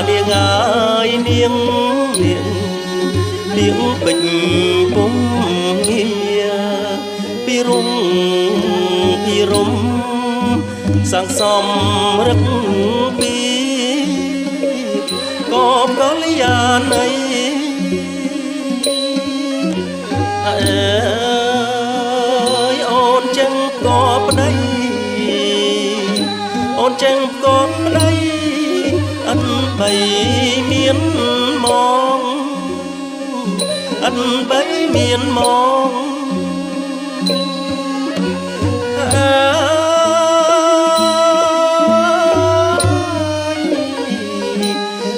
នាងអើយនាងពេញពុំងារពីរុំសាំងសំរឹកពីក៏កលយាណីអើយអូនចឹងក៏ប្តីអូនចឹងក៏ប្តីអត់បីមានមកអត់បីមានមក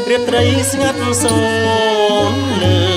រាត្រីស្ងាត់សូនលើ